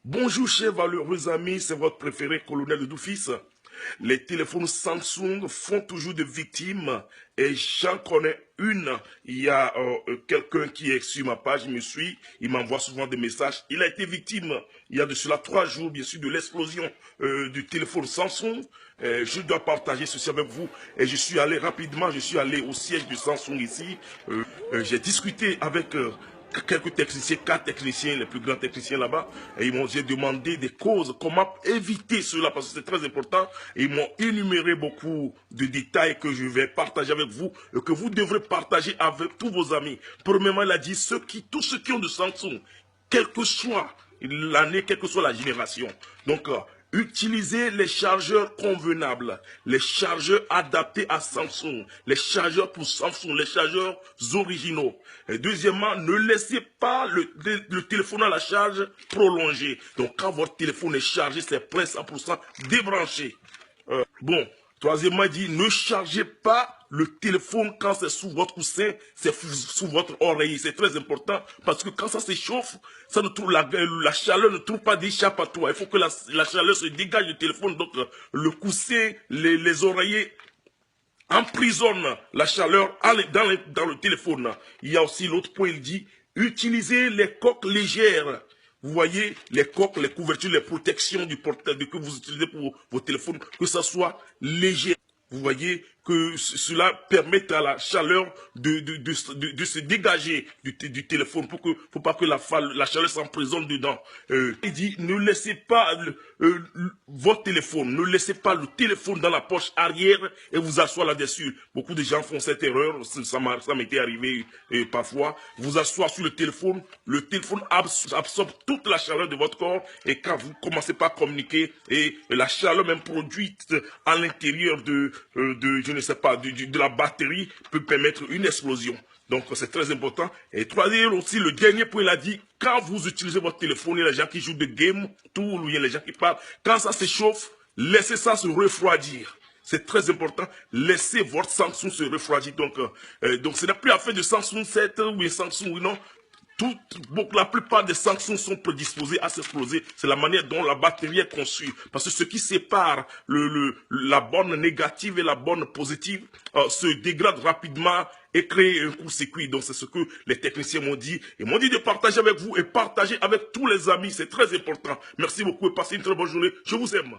Bonjour chers valeureux amis, c'est votre préféré colonel de Doufis. Les téléphones Samsung font toujours des victimes et j'en connais une. Il y a quelqu'un qui est sur ma page, il me suit, il m'envoie souvent des messages. Il a été victime, il y a de cela 3 jours, bien sûr, de l'explosion du téléphone Samsung. Je dois partager ceci avec vous et je suis allé rapidement, je suis allé au siège de Samsung ici. J'ai discuté avec quelques techniciens, 4 techniciens, les plus grands techniciens là-bas, et j'ai demandé des causes, comment éviter cela, parce que c'est très important, et ils m'ont énuméré beaucoup de détails que je vais partager avec vous, et que vous devrez partager avec tous vos amis. Premièrement, il a dit, tous ceux qui ont de Samsung, quelle que soit l'année, quelle que soit la génération, donc utilisez les chargeurs convenables, les chargeurs adaptés à Samsung, les chargeurs pour Samsung, les chargeurs originaux. Et deuxièmement, ne laissez pas le téléphone à la charge prolongée. Donc quand votre téléphone est chargé, c'est plein 100%, débranchez. Bon, troisièmement, il dit, ne chargez pas le téléphone quand c'est sous votre coussin, c'est sous votre oreille. C'est très important parce que quand ça s'échauffe, ça ne trouve la chaleur ne trouve pas d'échappatoire. Il faut que la chaleur se dégage du téléphone. Donc, le coussin, les oreillers emprisonnent la chaleur dans le téléphone. Il y a aussi l'autre point, il dit, utilisez les coques légères. Vous voyez, les coques, les couvertures, les protections du portable que vous utilisez pour vos téléphones, que ça soit léger. Vous voyez que cela permet à la chaleur de se dégager du téléphone pour faut pas que la chaleur s'emprisonne dedans. Il dit, ne laissez pas votre téléphone, ne laissez pas le téléphone dans la poche arrière et vous asseoir là-dessus. Beaucoup de gens font cette erreur, ça m'était arrivé parfois. Vous asseoir sur le téléphone absorbe toute la chaleur de votre corps et quand vous commencez pas à communiquer et la chaleur même produite à l'intérieur je ne sais pas, de la batterie peut permettre une explosion. Donc c'est très important. Et troisième aussi, le dernier point, il a dit, quand vous utilisez votre téléphone, il y a les gens qui jouent des games, il y a les gens qui parlent, quand ça s'échauffe, laissez ça se refroidir. C'est très important. Laissez votre Samsung se refroidir. Donc ce n'est plus affaire de Samsung 7 ou Samsung, oui, non. La plupart des Samsung sont prédisposés à s'exploser. C'est la manière dont la batterie est conçue. Parce que ce qui sépare la borne négative et la borne positive se dégrade rapidement et crée un court-circuit. Donc c'est ce que les techniciens m'ont dit. Ils m'ont dit de partager avec vous et partager avec tous les amis. C'est très important. Merci beaucoup et passez une très bonne journée. Je vous aime.